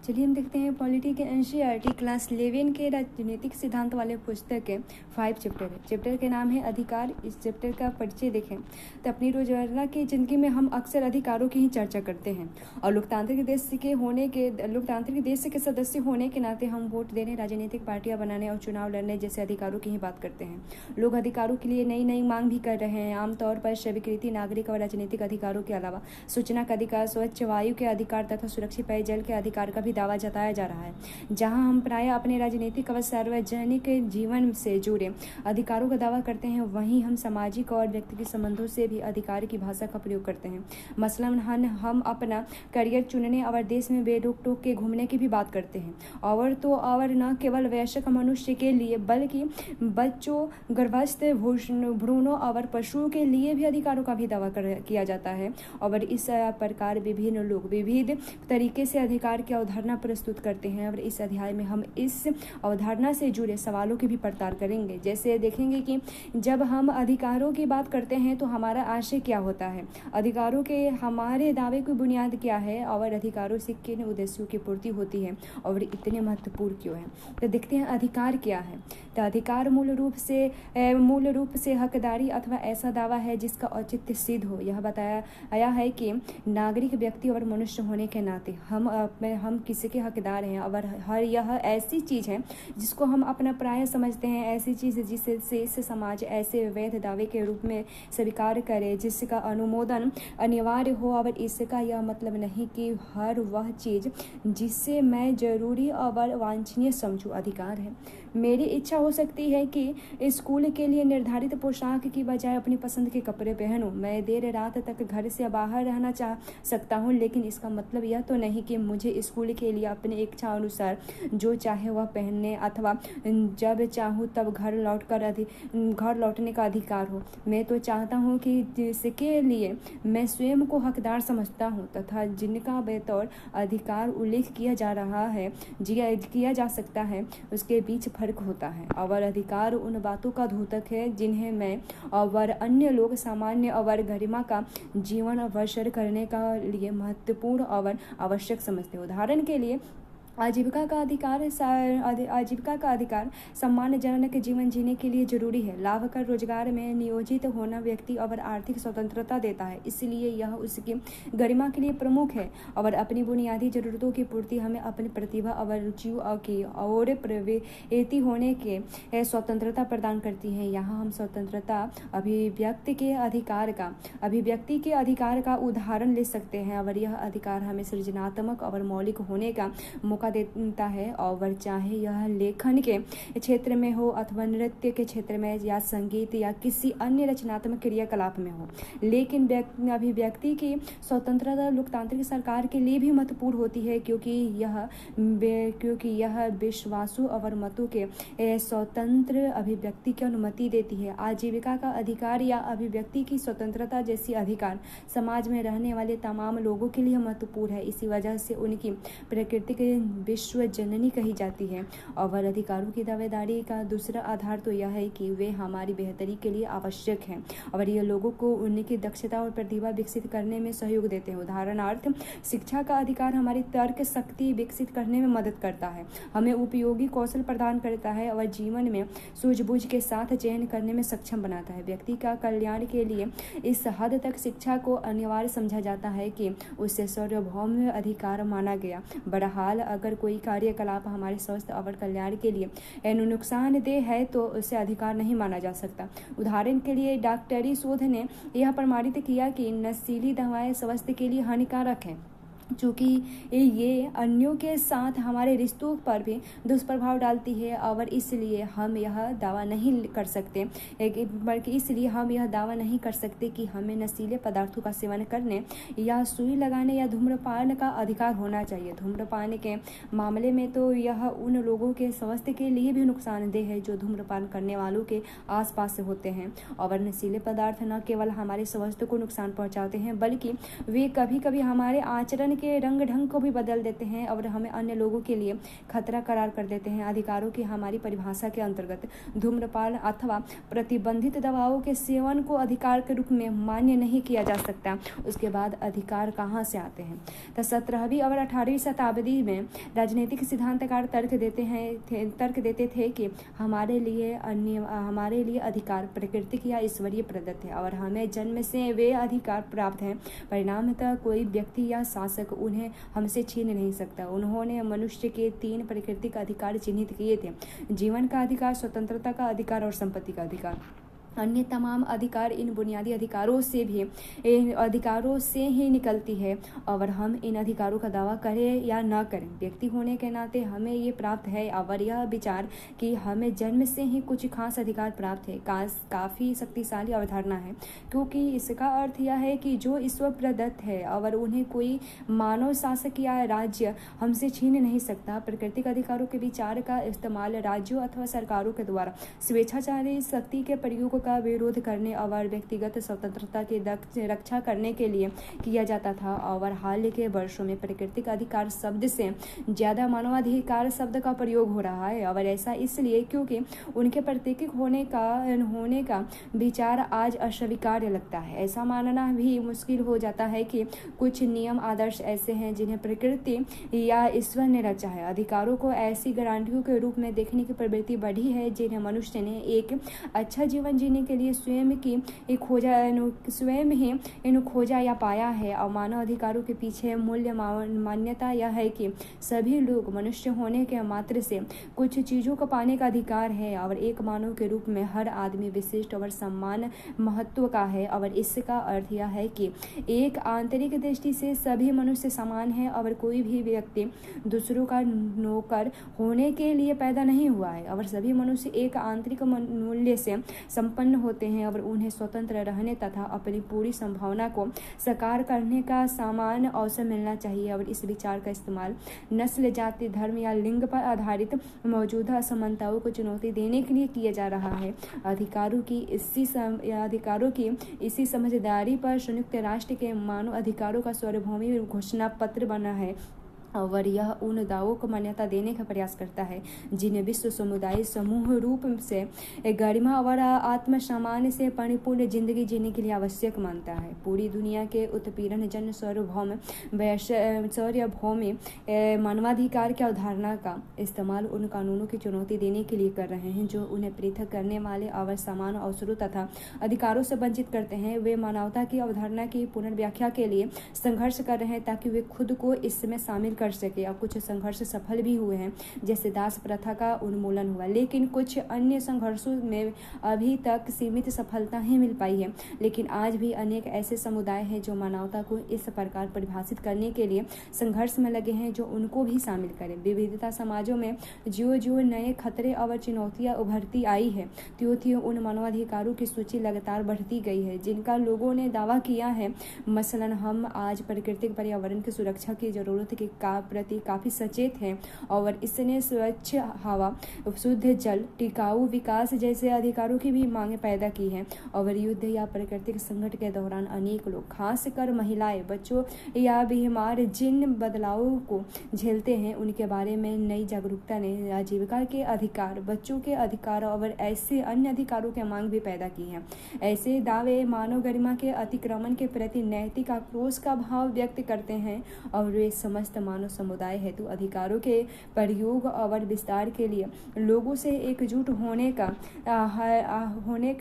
चलिए हम देखते हैं पॉलिटी के एनसीईआरटी क्लास 11 के राजनीतिक सिद्धांत वाले पुस्तक के 5 चैप्टर है। चैप्टर के नाम है अधिकार। इस चैप्टर का परिचय देखें तो अपनी रोजमर्रा की ज़िंदगी में हम अक्सर अधिकारों की ही चर्चा करते हैं और लोकतांत्रिक देश के सदस्य होने के नाते हम वोट देने, राजनीतिक पार्टियां बनाने और चुनाव लड़ने जैसे अधिकारों की ही बात करते हैं। लोग अधिकारों के लिए नई नई मांग भी कर रहे हैं। आमतौर पर स्वीकृति, नागरिक और राजनीतिक अधिकारों के अलावा सूचना का अधिकार, स्वच्छ वायु के अधिकार तथा सुरक्षित पेयजल के अधिकार का भी दावा जताया जा रहा है। जहां हम प्रायः अपने राजनीतिक और सार्वजनिक जीवन से जुड़े अधिकारों का दावा करते हैं, वहीं हम सामाजिक और व्यक्तिगत संबंधों से भी अधिकार की भाषा का प्रयोग करते हैं। मसलन हम अपना करियर चुनने और देश में बेरोक टोक के घूमने की भी बात करते हैं। और न केवल वयस्क मनुष्य के लिए बल्कि बच्चों, गर्भस्थ, भ्रूणों और पशुओं के लिए भी अधिकारों का भी दावा किया जाता है। और इस प्रकार विभिन्न लोग विविध तरीके से अधिकार की अवधारणा प्रस्तुत करते हैं और इस अध्याय में हम इस अवधारणा से जुड़े सवालों की भी पड़ताल करेंगे। जैसे देखेंगे कि जब हम अधिकारों की बात करते हैं तो हमारा आशय क्या होता है, अधिकारों के हमारे दावे की बुनियाद क्या है और अधिकारों से किन उद्देश्यों की पूर्ति होती है और इतने महत्वपूर्ण क्यों है। तो देखते हैं अधिकार क्या है। तो अधिकार मूल रूप से हकदारी अथवा ऐसा दावा है जिसका औचित्य सिद्ध हो। यह बताया गया है कि नागरिक, व्यक्ति और मनुष्य होने के नाते हम किसी के हकदार हैं और हर यह ऐसी चीज़ है जिसको हम अपना प्राय समझते हैं, ऐसी चीज़ जिसे समाज ऐसे वैध दावे के रूप में स्वीकार करे जिसका अनुमोदन अनिवार्य हो। और इसका यह मतलब नहीं कि हर वह चीज़ जिससे मैं जरूरी और वांछनीय समझूं अधिकार है। मेरी इच्छा हो सकती है कि स्कूल के लिए निर्धारित पोशाक की बजाय अपनी पसंद के कपड़े पहनूं। मैं देर रात तक घर से बाहर रहना चाह सकता हूं, लेकिन इसका मतलब यह तो नहीं कि मुझे स्कूल के लिए अपनी इच्छा अनुसार जो चाहे वह पहनने अथवा जब चाहूँ तब घर लौटने का अधिकार हो। मैं तो चाहता हूँ कि जिसके लिए मैं स्वयं को हकदार समझता हूँ तथा जिनका बतौर अधिकार उल्लेख किया जा सकता है, उसके बीच फर्क होता है। और अधिकार उन बातों का द्योतक है जिन्हें मैं और अन्य लोग सामान्य और गरिमा का जीवन बसर करने का लिए महत्वपूर्ण और आवश्यक समझते हैं। उदाहरण के लिए आजीविका का अधिकार सम्मानजनक जीवन जीने के लिए जरूरी है। लाभकर रोजगार में नियोजित होना व्यक्ति और आर्थिक स्वतंत्रता देता है, इसलिए यह उसकी गरिमा के लिए प्रमुख है। और अपनी बुनियादी जरूरतों की पूर्ति हमें अपनी प्रतिभा और रुचियों की और प्रवृत्ति होने के स्वतंत्रता प्रदान करती है। यहाँ हम स्वतंत्रता अभिव्यक्ति के अधिकार का उदाहरण ले सकते हैं। और यह अधिकार हमें सृजनात्मक और मौलिक होने का मौका देता है, और चाहे यह लेखन के क्षेत्र में हो अथवा नृत्य के क्षेत्र में या संगीत या किसी अन्य रचनात्मक क्रियाकलाप में हो। लेकिन अभिव्यक्ति की स्वतंत्रता लोकतांत्रिक सरकार के लिए भी महत्वपूर्ण होती है, क्योंकि यह विश्वासों और मतों के स्वतंत्र अभिव्यक्ति की अनुमति देती है। आजीविका का अधिकार या अभिव्यक्ति की स्वतंत्रता जैसी अधिकार समाज में रहने वाले तमाम लोगों के लिए महत्वपूर्ण है। इसी वजह से उनकी प्रकृति के विश्व जननी कही जाती है। और अधिकारों की दावेदारी का दूसरा आधार तो यह है कि वे हमारी बेहतरी के लिए आवश्यक हैं और ये लोगों को उनकी दक्षता और प्रतिभा विकसित करने में सहयोग देते हैं। उदाहरणार्थ, शिक्षा का अधिकार हमारी तर्क शक्ति विकसित करने में मदद करता है, हमें उपयोगी कौशल प्रदान करता है और जीवन में सूझबूझ के साथ चयन करने में सक्षम बनाता है। व्यक्ति का कल्याण के लिए इस हद तक शिक्षा को अनिवार्य समझा जाता है कि उसे सार्वभौम अधिकार माना गया। बहरहाल अगर कोई कार्यकलाप हमारे स्वास्थ्य और कल्याण के लिए नुकसानदेह है तो उसे अधिकार नहीं माना जा सकता। उदाहरण के लिए डॉक्टरी शोध ने यह प्रमाणित किया कि नशीली दवाएं स्वास्थ्य के लिए हानिकारक हैं, चूँकि ये अन्यों के साथ हमारे रिश्तों पर भी दुष्प्रभाव डालती है। और इसलिए हम यह दावा नहीं कर सकते कि हमें नशीले पदार्थों का सेवन करने या सुई लगाने या धूम्रपान का अधिकार होना चाहिए। धूम्रपान के मामले में तो यह उन लोगों के स्वास्थ्य के लिए भी नुकसानदेह है जो धूम्रपान करने वालों के आसपास से होते हैं। और नशीले पदार्थ न केवल हमारे स्वास्थ्य को नुकसान पहुँचाते हैं बल्कि वे कभी कभी हमारे आचरण के रंग ढंग को भी बदल देते हैं और हमें अन्य लोगों के लिए खतरा करार कर देते हैं। अधिकारों की हमारी परिभाषा के अंतर्गत धूम्रपान अथवा प्रतिबंधित दवाओं के सेवन को अधिकार के रूप में मान्य नहीं किया जा सकता। उसके बाद अधिकार कहाँ से आते हैं? तो 17वीं और 18वीं शताब्दी में राजनीतिक सिद्धांतकार तर्क देते थे कि हमारे लिए अधिकार प्राकृतिक या ईश्वरीय प्रदत्त है और हमें जन्म से वे अधिकार प्राप्त हैं। परिणामतः कोई व्यक्ति या शासक उन्हें हमसे छीन नहीं सकता। उन्होंने मनुष्य के 3 प्राकृतिक अधिकार चिन्हित किए थे: जीवन का अधिकार, स्वतंत्रता का अधिकार और संपत्ति का अधिकार। अन्य तमाम अधिकार इन बुनियादी अधिकारों से ही निकलती है और हम इन अधिकारों का दावा करें या न करें, व्यक्ति होने के नाते हमें ये प्राप्त है। और यह विचार कि हमें जन्म से ही कुछ खास अधिकार प्राप्त है काफ़ी शक्तिशाली अवधारणा है, क्योंकि इसका अर्थ यह है कि जो ईश्वर प्रदत्त है और उन्हें कोई मानव शासक या राज्य हमसे छीन नहीं सकता। प्राकृतिक अधिकारों के विचार का इस्तेमाल राज्यों अथवा सरकारों के द्वारा स्वेच्छाचारी शक्ति के प्रयोग का विरोध करने और व्यक्तिगत स्वतंत्रता की रक्षा करने के लिए किया जाता था। और हाल के वर्षों में प्राकृतिक अधिकार शब्द से ज़्यादा मानवाधिकार शब्द का प्रयोग हो रहा है और ऐसा इसलिए क्योंकि उनके प्राकृतिक होने का विचार आज अस्वीकार्य लगता है। ऐसा मानना भी मुश्किल हो जाता है कि कुछ नियम आदर्श ऐसे हैं जिन्हें प्रकृति या ईश्वर ने रचा है। अधिकारों को ऐसी गारंटियों के रूप में देखने की प्रवृत्ति बढ़ी है जिन्हें मनुष्य ने एक अच्छा जीवन जीने के लिए स्वयं ही इन्हें खोजा या पाया है। और मानव अधिकारों के पीछे मूल्य मान्यता यह है कि सभी लोग मनुष्य होने के मात्र से कुछ चीज़ों को पाने का अधिकार है और एक मानव के रूप में हर आदमी विशिष्ट और सम्मान महत्व का है। और इसका अर्थ यह है कि एक आंतरिक दृष्टि से सभी मनुष्य समान है और कोई भी व्यक्ति दूसरों का नौकर होने के लिए पैदा नहीं हुआ है। और सभी मनुष्य एक आंतरिक मूल्य से संपन्न होते हैं और उन्हें स्वतंत्र रहने तथा अपनी पूरी संभावना को साकार करने का समान अवसर मिलना चाहिए। और इस विचार का इस्तेमाल नस्ल, जाति, धर्म या लिंग पर आधारित मौजूदा असमानताओं को चुनौती देने के लिए किया जा रहा है। अधिकारों की इसी समझदारी पर संयुक्त राष्ट्र के मानव अधिकारों का सार्वभौमिक घोषणा पत्र बना है और यह उन दावों को मान्यता देने का प्रयास करता है जिन्हें विश्व समुदाय समूह रूप से गरिमा और आत्मसम्मान से परिपूर्ण जिंदगी जीने के लिए आवश्यक मानता है। पूरी दुनिया के उत्पीड़न जन सार्वभौम मानवाधिकार की अवधारणा का इस्तेमाल उन कानूनों की चुनौती देने के लिए कर रहे हैं जो उन्हें पृथक करने वाले और समान अवसरों तथा अधिकारों से वंचित करते हैं। वे मानवता की अवधारणा की पुनर्व्याख्या के लिए संघर्ष कर रहे हैं ताकि वे खुद को इसमें शामिल कर सके। और कुछ संघर्ष सफल भी हुए हैं, जैसे दास प्रथा का उन्मूलन हुआ, लेकिन कुछ अन्य संघर्षों में अभी तक सीमित सफलता ही मिल पाई है। लेकिन आज भी अनेक ऐसे समुदाय हैं जो मानवता को इस प्रकार परिभाषित करने के लिए संघर्ष में लगे हैं जो उनको भी शामिल करें। विविधता समाजों में जो नए खतरे और चुनौतियां उभरती आई है, त्यों उन मानवाधिकारों की सूची लगातार बढ़ती गई है जिनका लोगों ने दावा किया है। मसलन हम आज प्राकृतिक पर्यावरण की सुरक्षा की जरूरत के प्रति काफी सचेत हैं और इसने स्वच्छ हवा, शुद्ध जल, टिकाऊ विकास जैसे अधिकारों की भी मांग पैदा की है। और युद्ध या प्राकृतिक संकट के दौरान अनेक लोग, खासकर महिलाएं, बच्चों या बीमार जिन बदलावों को झेलते हैं उनके बारे में नई जागरूकता ने आजीविका के अधिकार, बच्चों के अधिकार और ऐसे अन्य अधिकारों की मांग भी पैदा की है। ऐसे दावे मानव गरिमा के अतिक्रमण के प्रति नैतिक आक्रोश का भाव व्यक्त करते हैं और वे समस्त मानव समुदाय हेतु अधिकारों के प्रयोग और विस्तार के लिए लोगों से एकजुट होने का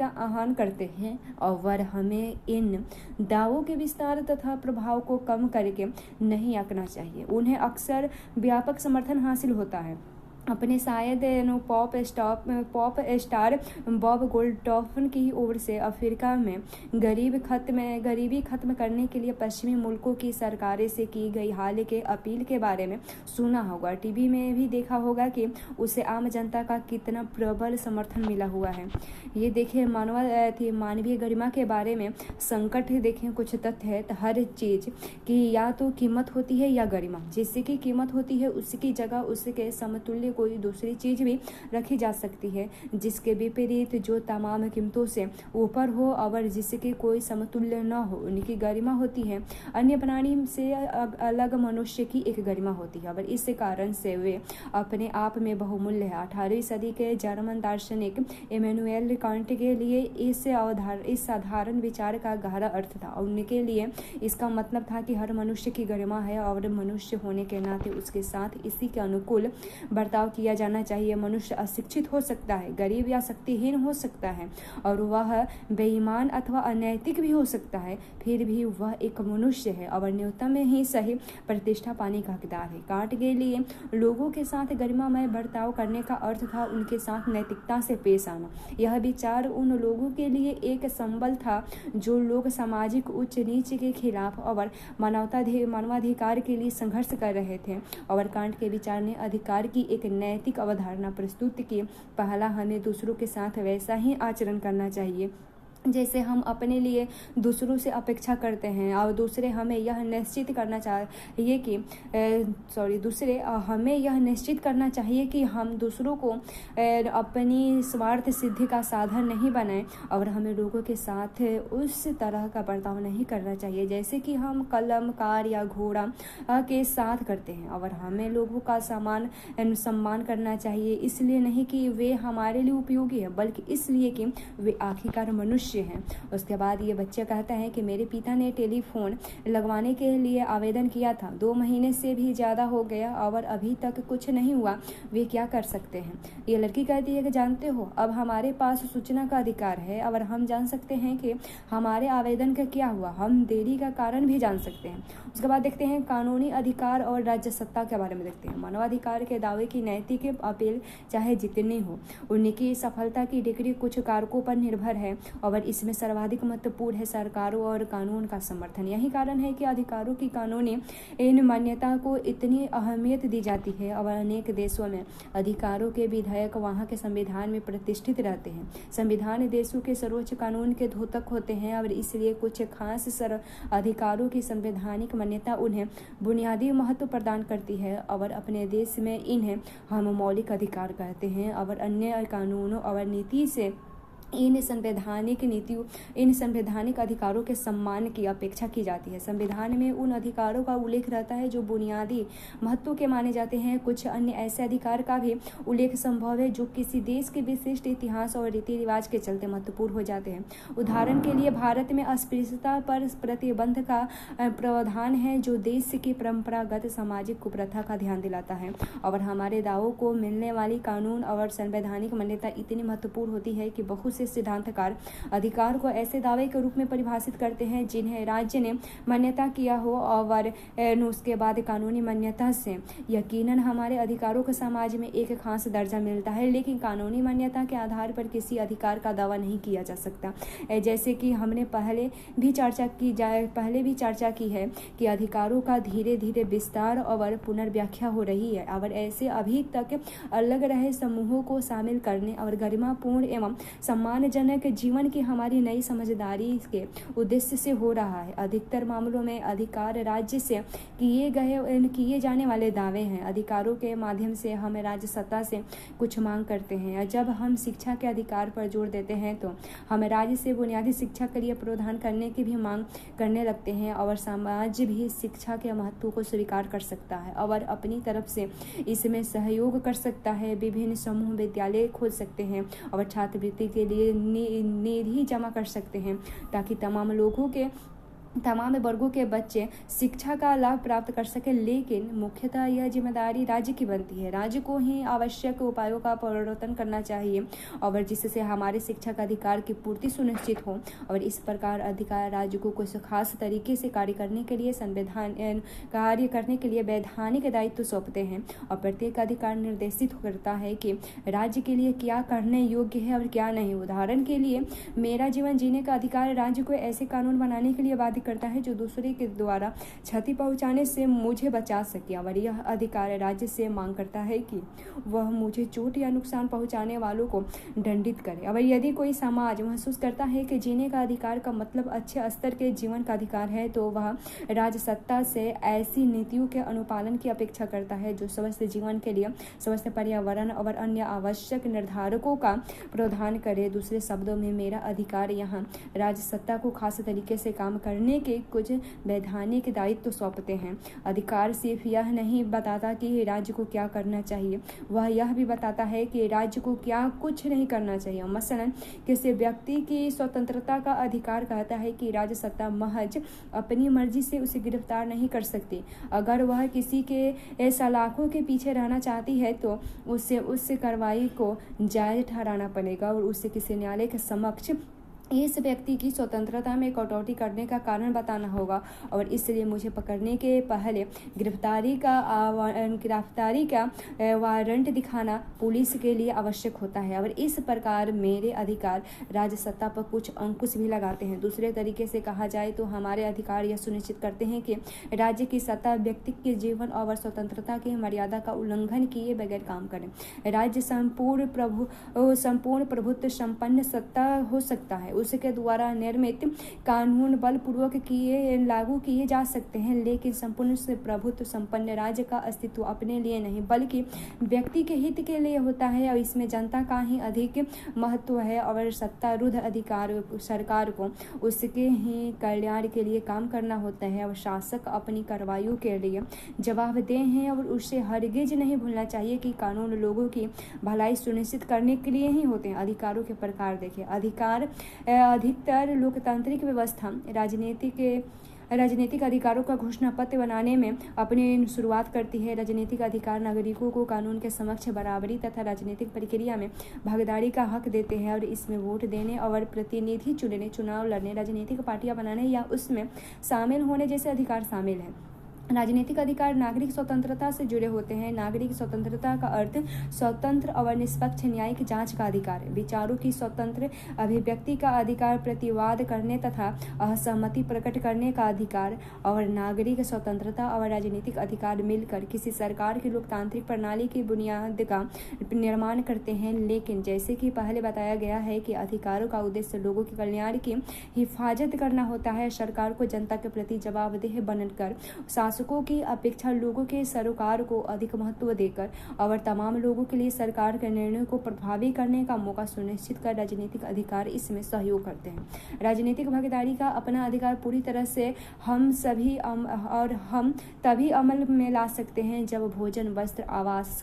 आह्वान करते हैं। और हमें इन दावों के विस्तार तथा प्रभाव को कम करके नहीं आंकना चाहिए। उन्हें अक्सर व्यापक समर्थन हासिल होता है। अपने शायद पॉप स्टार बॉब गोल्डॉफन की ओर से अफ्रीका में गरीबी खत्म करने के लिए पश्चिमी मुल्कों की सरकारें से की गई हाल के अपील के बारे में सुना होगा। टीवी में भी देखा होगा कि उसे आम जनता का कितना प्रबल समर्थन मिला हुआ है। ये देखिए मानवीय गरिमा के बारे में संकट देखें। कुछ तथ्य है, तो हर चीज़ की या तो कीमत होती है या गरिमा। जिसकी कीमत होती है उसकी जगह उसके समतुल्य कोई दूसरी चीज़ भी रखी जा सकती है जिसके विपरीत जो तमाम कीमतों से ऊपर हो और जिसके कोई समतुल्य न हो, उनकी गरिमा होती है। अन्य प्राणी से अलग मनुष्य की एक गरिमा होती है और इस कारण से वे अपने आप में बहुमूल्य है। 18वीं सदी के जर्मन दार्शनिक इमैनुएल कांट के लिए इस साधारण विचार का गहरा अर्थ था। उनके लिए इसका मतलब था कि हर मनुष्य की गरिमा है और मनुष्य होने के नाते उसके साथ इसी के अनुकूल बर्ताव किया जाना चाहिए। मनुष्य अशिक्षित हो सकता है, गरीब या शक्तिहीन हो सकता है और वह बेईमान अथवा अनैतिक भी हो सकता है, फिर भी वह एक मनुष्य है और न्यूनतम में ही सही प्रतिष्ठा पाने का हकदार है। कांट के लिए लोगों के साथ गरिमामय बर्ताव करने का अर्थ था उनके साथ नैतिकता से पेश आना। यह विचार उन लोगों के लिए एक संबल था जो लोग सामाजिक उच्च नीच के खिलाफ और मानवाधिकार के लिए संघर्ष कर रहे थे। और कांट के विचार ने अधिकार की एक नैतिक अवधारणा प्रस्तुत की। पहला, हमें दूसरों के साथ वैसा ही आचरण करना चाहिए जैसे हम अपने लिए दूसरों से अपेक्षा करते हैं और दूसरे हमें यह निश्चित करना चाहिए कि हम दूसरों को अपनी स्वार्थ सिद्धि का साधन नहीं बनाएं और हमें लोगों के साथ उस तरह का बर्ताव नहीं करना चाहिए जैसे कि हम कलम, कार या घोड़ा के साथ करते हैं। और हमें लोगों का सम्मान करना चाहिए, इसलिए नहीं कि वे हमारे लिए उपयोगी है बल्कि इसलिए कि वे आखिरकार मनुष्य हैं। उसके बाद ये बच्चा कहता है कि मेरे पिता ने टेलीफोन लगवाने के लिए आवेदन किया था, 2 महीने से भी ज़्यादा हो गया और अभी तक कुछ नहीं हुआ, वे क्या कर सकते हैं? ये लड़की कहती है कि जानते हो, अब हमारे पास सूचना का अधिकार है और हम जान सकते हैं कि हमारे आवेदन का क्या हुआ, हम देरी का कारण भी जान सकते हैं। उसके बाद देखते हैं कानूनी अधिकार और राज्य सत्ता के बारे में देखते हैं। मानवाधिकार के दावे की नैतिक अपील चाहे जितनी हो, उनकी सफलता की डिग्री कुछ कारकों पर निर्भर है और इसमें सर्वाधिक महत्वपूर्ण है सरकारों और कानून का समर्थन। यही कारण है कि अधिकारों की कानूनी इन मान्यता को इतनी अहमियत दी जाती है और अनेक देशों में अधिकारों के विधायक वहाँ के संविधान में प्रतिष्ठित रहते हैं। संविधान देशों के सर्वोच्च कानून के द्योतक होते हैं और इसलिए कुछ खास अधिकारों की संवैधानिक मान्यता उन्हें बुनियादी महत्व प्रदान करती है और अपने देश में इन्हें हम मौलिक अधिकार कहते हैं और अन्य कानूनों और नीति से इन संवैधानिक अधिकारों के सम्मान की अपेक्षा की जाती है। संविधान में उन अधिकारों का उल्लेख रहता है जो बुनियादी महत्व के माने जाते हैं। कुछ अन्य ऐसे अधिकार का भी उल्लेख संभव है जो किसी देश के विशिष्ट इतिहास और रीति रिवाज के चलते महत्वपूर्ण हो जाते हैं। उदाहरण के लिए भारत में अस्पृश्यता पर प्रतिबंध का प्रावधान है जो देश की परंपरागत सामाजिक कुप्रथा का ध्यान दिलाता है और हमारे दावों को मिलने वाली कानून और संवैधानिक मान्यता इतनी महत्वपूर्ण होती है कि बहुत से सिद्धांतकार अधिकार को ऐसे दावे के रूप में परिभाषित करते हैं जिन्हें राज्य ने मान्यता किया हो और उसके बाद कानूनी मान्यता से यकीनन हमारे अधिकारों को समाज में एक खास दर्जा मिलता है, लेकिन कानूनी मान्यता के आधार पर किसी अधिकार का दावा नहीं किया जा सकता। जैसे कि हमने पहले भी चर्चा की है कि अधिकारों का धीरे धीरे विस्तार और पुनर्व्याख्या हो रही है और ऐसे अभी तक अलग रहे समूहों को शामिल करने और गरिमापूर्ण एवं सम्मानजनक जीवन की हमारी नई समझदारी के उद्देश्य से हो रहा है। अधिकतर मामलों में अधिकार राज्य से किए जाने वाले दावे हैं। अधिकारों के माध्यम से हम राज्य सत्ता से कुछ मांग करते हैं। जब हम शिक्षा के अधिकार पर जोर देते हैं तो हम राज्य से बुनियादी शिक्षा के लिए प्रावधान करने की भी मांग करने लगते हैं और समाज भी शिक्षा के महत्व को स्वीकार कर सकता है और अपनी तरफ से इसमें सहयोग कर सकता है। विभिन्न समूह विद्यालय खोल सकते हैं और छात्रवृत्ति के लिए निधि जमा कर सकते हैं ताकि तमाम वर्गों के बच्चे शिक्षा का लाभ प्राप्त कर सके, लेकिन मुख्यतः यह जिम्मेदारी राज्य की बनती है। राज्य को ही आवश्यक उपायों का प्रवर्तन करना चाहिए और जिससे हमारे शिक्षा का अधिकार की पूर्ति सुनिश्चित हो और इस प्रकार अधिकार राज्य को कुछ खास तरीके से कार्य करने के लिए वैधानिक दायित्व सौंपते हैं और प्रत्येक अधिकार निर्देशित करता है कि राज्य के लिए क्या करने योग्य है और क्या नहीं। उदाहरण के लिए मेरा जीवन जीने का अधिकार राज्य को ऐसे कानून बनाने के लिए बाध्य करता है जो दूसरे के द्वारा क्षति पहुंचाने से मुझे बचा सके, और यह अधिकार राज्य से मांग करता है कि वह मुझे चोट या नुकसान पहुंचाने वालों को दंडित करे। और यदि कोई समाज महसूस करता है कि जीने का अधिकार का मतलब अच्छे स्तर के जीवन का अधिकार है, तो वह राजसत्ता से ऐसी नीतियों के अनुपालन की अपेक्षा करता है जो स्वस्थ जीवन के लिए स्वस्थ पर्यावरण और अन्य आवश्यक निर्धारकों का प्रावधान करे। दूसरे शब्दों में, मेरा अधिकार यहाँ राजसत्ता को खास तरीके से काम करने के कुछ वैधानिक दायित्व सौंपते हैं। अधिकार सिर्फ यह नहीं बताता कि राज्य को क्या करना चाहिए, वह यह भी बताता है कि राज्य को क्या कुछ नहीं करना चाहिए। मसलन किसी व्यक्ति की स्वतंत्रता का अधिकार कहता है कि राजसत्ता महज अपनी मर्जी से उसे गिरफ्तार नहीं कर सकती। अगर वह किसी के सलाखों के पीछे रहना चाहती है तो उसे उस कार्रवाई को जायज ठहराना पड़ेगा और उसे किसी न्यायालय के समक्ष इस व्यक्ति की स्वतंत्रता में कटौती करने का कारण बताना होगा, और इसलिए मुझे पकड़ने के पहले गिरफ्तारी का वारंट दिखाना पुलिस के लिए आवश्यक होता है। और इस प्रकार मेरे अधिकार राजसत्ता पर कुछ अंकुश भी लगाते हैं। दूसरे तरीके से कहा जाए तो हमारे अधिकार यह सुनिश्चित करते हैं कि राज्य की सत्ता व्यक्ति के जीवन और स्वतंत्रता की मर्यादा का उल्लंघन किए बगैर काम करे। राज्य संपूर्ण प्रभुत्व संपन्न सत्ता हो सकता है, उसके द्वारा निर्मित कानून बलपूर्वक लागू किए जा सकते हैं, लेकिन संपूर्ण प्रभुत्व संपन्न राज्य का अस्तित्व अपने लिए नहीं बल्कि व्यक्ति के हित के लिए होता है, और इसमें जनता का ही अधिक महत्व है। और सत्तारूढ़ अधिकार सरकार को उसके ही कल्याण के लिए काम करना होता है, और शासक अपनी कार्रवाइयों के लिए जवाबदेह हैं। और उसे हरगिज नहीं भूलना चाहिए कि कानून लोगों की भलाई सुनिश्चित करने के लिए ही होते हैं। अधिकारों के प्रकार देखें। अधिकतर लोकतांत्रिक व्यवस्था राजनीतिक अधिकारों का घोषणा पत्र बनाने में अपनी शुरुआत करती है। राजनीतिक अधिकार नागरिकों को कानून के समक्ष बराबरी तथा राजनीतिक प्रक्रिया में भागीदारी का हक देते हैं, और इसमें वोट देने और प्रतिनिधि चुनने, चुनाव लड़ने, राजनीतिक पार्टियां बनाने या उसमें शामिल होने जैसे अधिकार शामिल हैं। राजनीतिक अधिकार नागरिक स्वतंत्रता से जुड़े होते हैं। नागरिक स्वतंत्रता का अर्थ स्वतंत्र और निष्पक्ष न्यायिक जांच का अधिकार है, विचारों की स्वतंत्र अभिव्यक्ति का अधिकार, प्रतिवाद करने तथा असहमति प्रकट करने का अधिकार, और नागरिक स्वतंत्रता और राजनीतिक अधिकार मिलकर किसी सरकार की लोकतांत्रिक प्रणाली की बुनियाद का निर्माण करते हैं। लेकिन जैसे कि पहले बताया गया है कि अधिकारों का उद्देश्य लोगों के कल्याण की हिफाजत करना होता है। सरकार को जनता के प्रति जवाबदेह बनकर शासकों की अपेक्षा लोगों के सरोकार को अधिक महत्व देकर और तमाम लोगों के लिए सरकार के निर्णयों को प्रभावी करने का मौका सुनिश्चित कर राजनीतिक अधिकार इसमें सहयोग करते हैं। राजनीतिक भागीदारी का अपना अधिकार पूरी तरह से हम तभी अमल में ला सकते हैं जब भोजन, वस्त्र, आवास,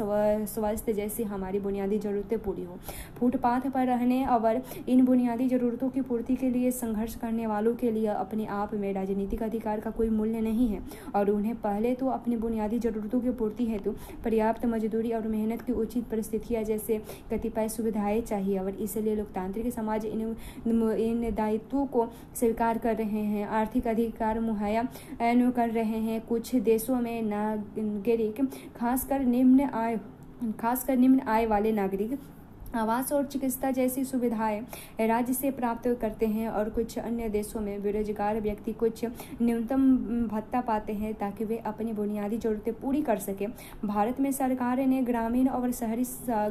स्वास्थ्य जैसी हमारी बुनियादी जरूरतें पूरी हो। फुटपाथ पर रहने और इन बुनियादी जरूरतों की पूर्ति के लिए संघर्ष करने वालों के लिए अपने आप में राजनीतिक अधिकार का कोई मूल्य नहीं है, और उन्हें पहले तो अपनी बुनियादी जरूरतों की पूर्ति हेतु पर्याप्त मजदूरी और मेहनत की उचित परिस्थितियां जैसे कतिपय सुविधाएं चाहिए। और इसलिए लोकतांत्रिक समाज इन दायित्वों को स्वीकार कर रहे हैं, आर्थिक अधिकार मुहैया कर रहे हैं। कुछ देशों में नागरिक खासकर निम्न आय वाले नागरिक आवास और चिकित्सा जैसी सुविधाएं राज्य से प्राप्त करते हैं, और कुछ अन्य देशों में बेरोजगार व्यक्ति कुछ न्यूनतम भत्ता पाते हैं ताकि वे अपनी बुनियादी जरूरतें पूरी कर सकें। भारत में सरकार ने ग्रामीण और शहरी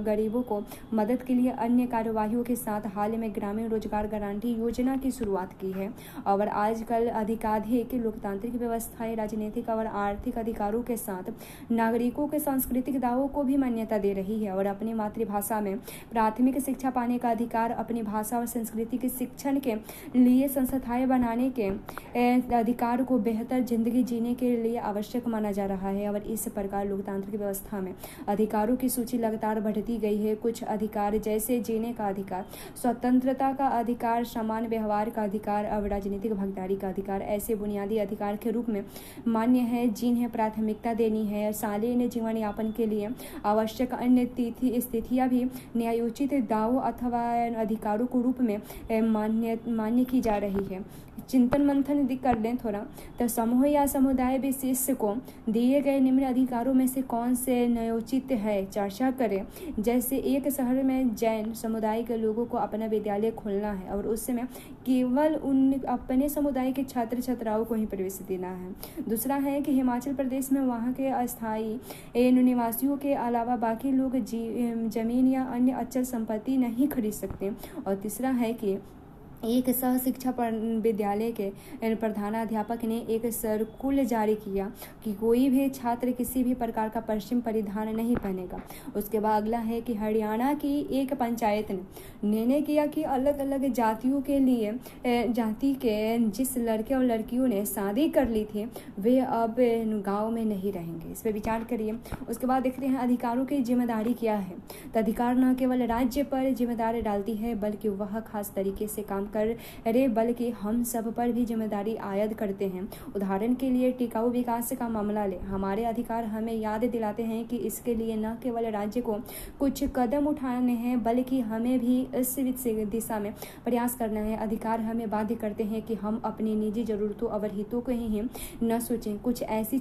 गरीबों को मदद के लिए अन्य कार्यवाहियों के साथ हाल में ग्रामीण रोजगार गारंटी योजना की शुरुआत की है। और आजकल अधिकाधिक लोकतांत्रिक व्यवस्थाएं राजनीतिक और आर्थिक अधिकारों के साथ नागरिकों के सांस्कृतिक दावों को भी मान्यता दे रही है, और अपनी मातृभाषा में प्राथमिक शिक्षा पाने का अधिकार, अपनी भाषा और संस्कृति के शिक्षण के लिए संस्थाएं बनाने के अधिकार को बेहतर जिंदगी जीने के लिए आवश्यक माना जा रहा है। और इस प्रकार लोकतांत्रिक व्यवस्था में अधिकारों की सूची लगातार बढ़ती गई है। कुछ अधिकार जैसे जीने का अधिकार, स्वतंत्रता का अधिकार, समान व्यवहार का अधिकार और राजनीतिक भागीदारी का अधिकार ऐसे बुनियादी अधिकार के रूप में मान्य है जिन्हें प्राथमिकता देनी है। शालीन जीवन यापन के लिए आवश्यक अन्य स्थितियां भी न्यायोचित दावों अथवा अधिकारों के रूप में मान्य की जा रही है। चिंतन मंथन कर लें थोड़ा, तो समूह या समुदाय विशेष को दिए गए निम्न अधिकारों में से कौन से न्यायोचित है चर्चा करें। जैसे एक शहर में जैन समुदाय के लोगों को अपना विद्यालय खोलना है और उसमें केवल उन अपने समुदाय के छात्र छात्राओं को ही प्रवेश देना है। दूसरा है कि हिमाचल प्रदेश में वहाँ के अस्थायी निवासियों के अलावा बाकी लोग जमीन या अन्य अचल संपत्ति नहीं खरीद सकते। और तीसरा है कि एक सह शिक्षा विद्यालय के प्रधानाध्यापक ने एक सर्कुलर जारी किया कि कोई भी छात्र किसी भी प्रकार का पश्चिम परिधान नहीं पहनेगा। उसके बाद अगला है कि हरियाणा की एक पंचायत ने निर्णय किया कि अलग अलग जातियों के लिए जाति के जिस लड़के और लड़कियों ने शादी कर ली थी वे अब गांव में नहीं रहेंगे। इस पर विचार करिए। उसके बाद देखते हैं अधिकारों की जिम्मेदारी क्या है। तो अधिकार न केवल राज्य पर जिम्मेदारी डालती है बल्कि वह खास तरीके से काम करे बल्कि हम सब पर भी जिम्मेदारी आयद करते हैं। उदाहरण के लिए टिकाऊ विकास का मामला ले। हमारे अधिकार हमें याद दिलाते हैं कि इसके लिए न केवल राज्य को कुछ कदम उठाने हैं बल्कि हमें भी इस दिशा में प्रयास करना है। अधिकार हमें बाध्य करते हैं कि हम अपनी निजी जरूरतों और हितों को ही न सोचें, कुछ ऐसी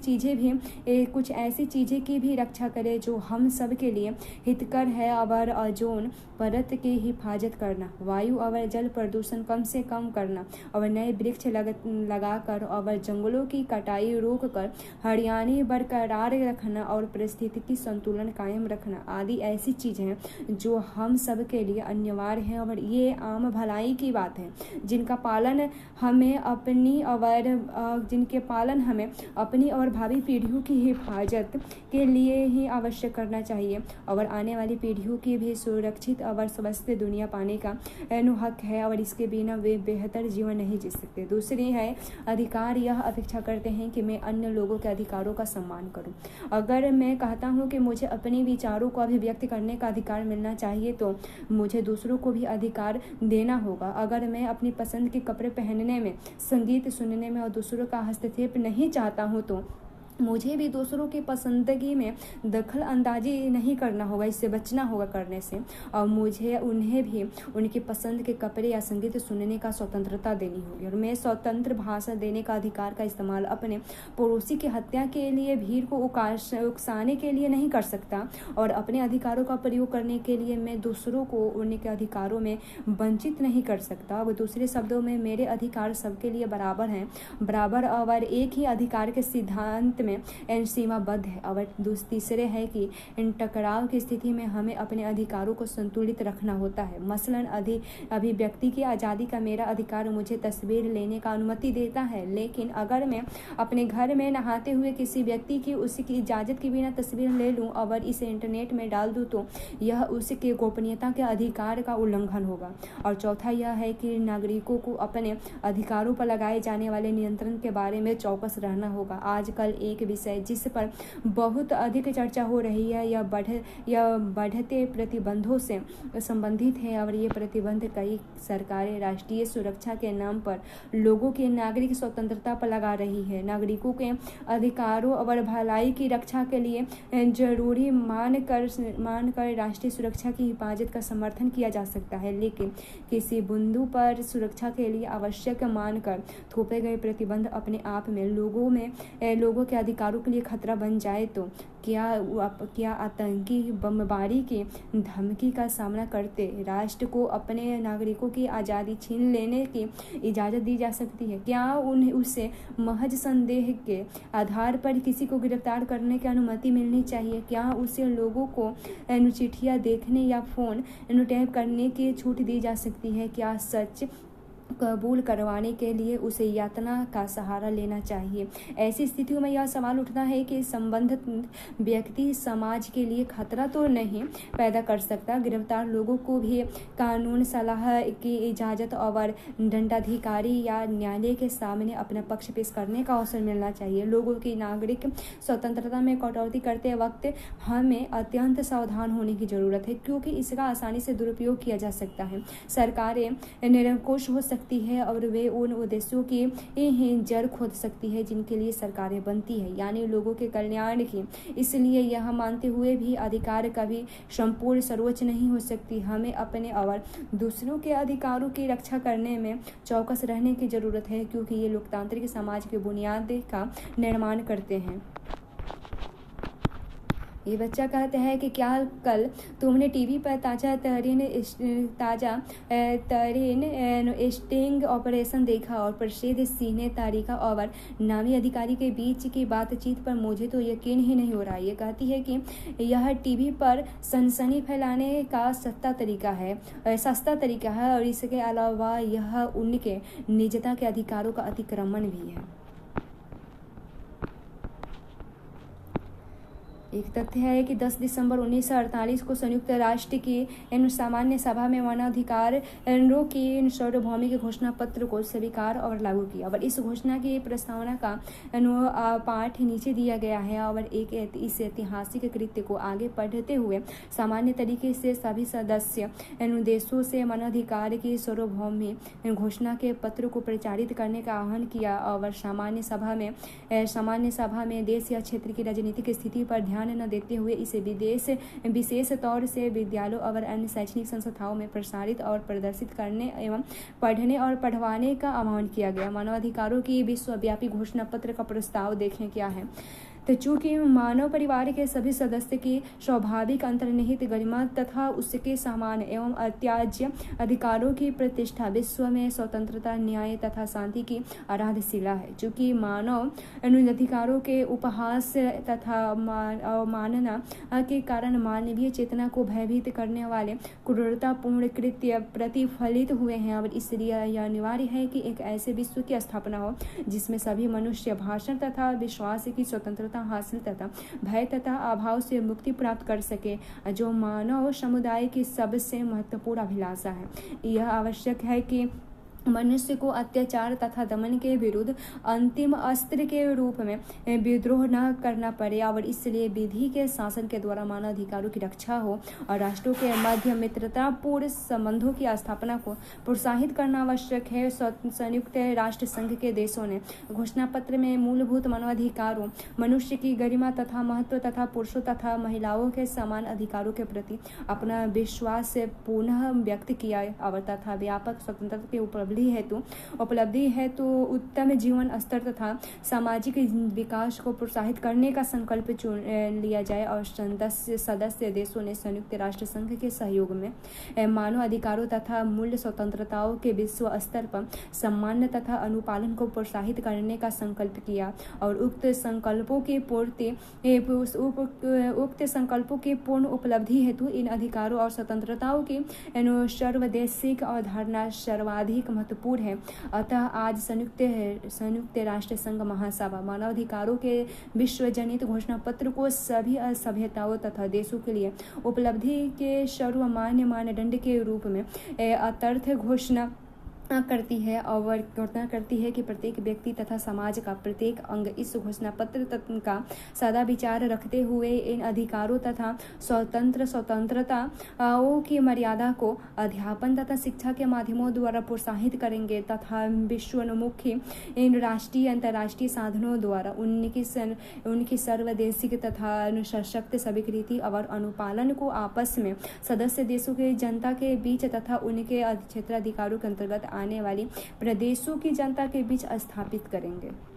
चीज़ें की भी रक्षा करें जो हम सब के लिए हितकर है। और ओजोन परत की हिफाजत करना, वायु और जल प्रदूषण कम से कम करना और नए वृक्ष लगाकर और जंगलों की कटाई रोककर हरियाली बरकरार रखना और पारिस्थितिकी संतुलन कायम रखना आदि ऐसी चीजें हैं जो हम सब के लिए अनिवार्य हैं और ये आम भलाई की बात है जिनका पालन हमें अपनी और भावी पीढ़ियों की हिफाजत के लिए ही आवश्यक करना चाहिए और आने वाली पीढ़ियों की भी सुरक्षित और स्वस्थ दुनिया पाने का हक है और इसके बिना वे बेहतर जीवन नहीं जी सकते। दूसरी है अधिकार यह अपेक्षा करते हैं कि मैं अन्य लोगों के अधिकारों का सम्मान करूं। अगर मैं कहता हूं कि मुझे अपने विचारों को अभिव्यक्त करने का अधिकार मिलना चाहिए तो मुझे दूसरों को भी अधिकार देना होगा। अगर मैं अपनी पसंद के कपड़े पहनने में, संगीत सुनने में और दूसरों का हस्तक्षेप नहीं चाहता हूं तो मुझे भी दूसरों की पसंदगी में दखल अंदाजी नहीं करना होगा, इससे बचना होगा करने से। और मुझे उन्हें भी उनकी पसंद के कपड़े या संगीत सुनने का स्वतंत्रता देनी होगी। और मैं स्वतंत्र भाषण देने का अधिकार का इस्तेमाल अपने पड़ोसी की हत्या के लिए, भीड़ को उकसाने के लिए नहीं कर सकता। और अपने अधिकारों का प्रयोग करने के लिए मैं दूसरों को उनके अधिकारों में वंचित नहीं कर सकता। और दूसरे शब्दों में मेरे अधिकार सबके लिए बराबर हैं, बराबर और एक ही अधिकार के सिद्धांत में सीमाबद्ध है। और तीसरे है कि इन टकराव की स्थिति में हमें अपने अधिकारों को संतुलित रखना होता है। मसलन अभिव्यक्ति की आज़ादी का मेरा अधिकार मुझे तस्वीर लेने का अनुमति देता है, लेकिन अगर मैं अपने घर में नहाते हुए किसी व्यक्ति की उसकी इजाज़त के बिना तस्वीर ले लूं और इसे इंटरनेट में डाल दूं तो यह उसके गोपनीयता के अधिकार का उल्लंघन होगा। और चौथा यह है कि नागरिकों को अपने अधिकारों पर लगाए जाने वाले नियंत्रण के बारे में चौकस रहना होगा। आजकल एक विषय जिस पर बहुत अधिक चर्चा हो रही है यह बढ़ते प्रतिबंधों से संबंधित है। और ये प्रतिबंध कई सरकारें राष्ट्रीय सुरक्षा के नाम पर लोगों की नागरिक स्वतंत्रता पर लगा रही है। नागरिकों के अधिकारों और भलाई की रक्षा के लिए जरूरी मानकर राष्ट्रीय सुरक्षा की हिफाजत का समर्थन किया जा सकता है, लेकिन किसी बिंदु पर सुरक्षा के लिए आवश्यक मानकर थोपे गए प्रतिबंध अपने आप में लोगों के अधिकारों के लिए खतरा बन जाए तो क्या आतंकी बमबारी की धमकी का सामना करते राष्ट्र को अपने नागरिकों की आज़ादी छीन लेने की इजाज़त दी जा सकती है? क्या उन्हें उससे महज संदेह के आधार पर किसी को गिरफ्तार करने की अनुमति मिलनी चाहिए? क्या उसे लोगों को चिट्ठियाँ देखने या फ़ोन टैप करने की छूट दी जा सकती है? क्या सच कबूल करवाने के लिए उसे यातना का सहारा लेना चाहिए? ऐसी स्थितियों में यह सवाल उठता है कि संबंधित व्यक्ति समाज के लिए खतरा तो नहीं पैदा कर सकता। गिरफ्तार लोगों को भी कानून सलाह की इजाज़त और दंडाधिकारी या न्यायालय के सामने अपना पक्ष पेश करने का अवसर मिलना चाहिए। लोगों की नागरिक स्वतंत्रता में कटौती करते वक्त हमें अत्यंत सावधान होने की ज़रूरत है, क्योंकि इसका आसानी से दुरुपयोग किया जा सकता है। सरकारें निरंकुश हो सकती है और वे उन उद्देश्यों की जड़ खोद सकती है जिनके लिए सरकारें बनती है, यानी लोगों के कल्याण की। इसलिए यह मानते हुए भी अधिकार कभी संपूर्ण सर्वोच्च नहीं हो सकती। हमें अपने और दूसरों के अधिकारों की रक्षा करने में चौकस रहने की जरूरत है, क्योंकि ये लोकतांत्रिक समाज की बुनियाद का निर्माण करते हैं। ये बच्चा कहता है कि क्या कल तुमने टीवी पर ताज़ा तरीन स्टिंग ऑपरेशन देखा और प्रसिद्ध सीने तारिका और नामी अधिकारी के बीच की बातचीत पर मुझे तो यकीन ही नहीं हो रहा। ये कहती है कि यह टीवी पर सनसनी फैलाने का सस्ता तरीका है और इसके अलावा यह उनके निजता के अधिकारों का अतिक्रमण भी है। एक तथ्य है कि 10 दिसंबर 1948 को संयुक्त राष्ट्र की सामान्य सभा में मानवाधिकारों की सार्वभौमिक घोषणा पत्र को स्वीकार और लागू किया और इस घोषणा की प्रस्तावना का पाठ नीचे दिया गया है और इस ऐतिहासिक कृत्य को आगे बढ़ते हुए सामान्य तरीके से सभी सदस्य देशों से मानवाधिकार की सार्वभौमिक घोषणा के पत्र को प्रचारित करने का आह्वान किया और सामान्य सभा में देश या क्षेत्र की राजनीतिक स्थिति पर ध्यान न देते हुए इसे विशेष तौर से विद्यालयों और अन्य शैक्षणिक संस्थाओं में प्रसारित और प्रदर्शित करने एवं पढ़ने और पढ़वाने का आह्वान किया गया। मानवाधिकारों की विश्वव्यापी घोषणा पत्र का प्रस्ताव देखें क्या है। तो चूंकि मानव परिवार के सभी सदस्य की स्वाभाविक अंतर्निहित गरिमा तथा उसके समान एवं अत्याज्य अधिकारों की प्रतिष्ठा विश्व में स्वतंत्रता, न्याय तथा शांति की आराधशिला है। चूंकि मानव अधिकारों के उपहास तथा अवमानना के कारण मानवीय चेतना को भयभीत करने वाले क्रूरतापूर्ण कृत्य प्रतिफलित हुए हैं और इसलिए यह अनिवार्य है कि एक ऐसे विश्व की स्थापना हो जिसमें सभी मनुष्य भाषण तथा विश्वास की स्वतंत्रता हासिल तथा भय तथा अभाव से मुक्ति प्राप्त कर सके, जो मानव समुदाय की सबसे महत्वपूर्ण अभिलाषा है। यह आवश्यक है कि मनुष्य को अत्याचार तथा दमन के विरुद्ध अंतिम अस्त्र के रूप में विद्रोह न करना पड़े और इसलिए विधि के शासन के द्वारा मानवाधिकारों की रक्षा हो और राष्ट्रों के मध्य मित्रतापूर्ण संबंधों की स्थापना को प्रोत्साहित करना आवश्यक है। संयुक्त राष्ट्र संघ के देशों ने घोषणा पत्र में मूलभूत मानवाधिकारों, मनुष्य की गरिमा तथा महत्व तथा पुरुषों तथा महिलाओं के समान अधिकारों के प्रति अपना विश्वास पुनः व्यक्त किया और तथा व्यापक स्वतंत्रता के उपलब्धि हेतु उत्तम जीवन स्तर तथा सामाजिक विकास को प्रोत्साहित करने का संकल्प लिया जाए और सदस्य देशों ने संयुक्त राष्ट्र संघ के सहयोग में मानव अधिकारों तथा मूल्य स्वतंत्रताओं के विश्व स्तर पर सम्मान तथा अनुपालन को प्रोत्साहित करने का संकल्प किया और उक्त संकल्पों की पूर्ण उपलब्धि हेतु इन अधिकारों और स्वतंत्रताओं की सर्वदेशिक अवधारणा सर्वाधिक महत्वपूर्ण है। अतः आज संयुक्त राष्ट्र संघ महासभा मानवाधिकारों के विश्वजनित घोषणा पत्र को सभी सभ्यताओं तथा देशों के लिए उपलब्धि के सर्वमान्य मानदंड के रूप में अतर्थ घोषणा करती है और घोषणा करती है कि प्रत्येक व्यक्ति तथा समाज का प्रत्येक अंग इस घोषणा पत्र का सदा विचार रखते हुए इन अधिकारों तथा स्वतंत्रताओं की मर्यादा को अध्यापन तथा शिक्षा के माध्यमों द्वारा प्रोत्साहित करेंगे तथा विश्वोन्मुखी इन राष्ट्रीय अंतर्राष्ट्रीय साधनों द्वारा उनकी सर्वदेशिक तथा सशक्त स्वीकृति और अनुपालन को आपस में सदस्य देशों के जनता के बीच तथा उनके क्षेत्राधिकारों के अंतर्गत आने वाली प्रदेशों की जनता के बीच स्थापित करेंगे।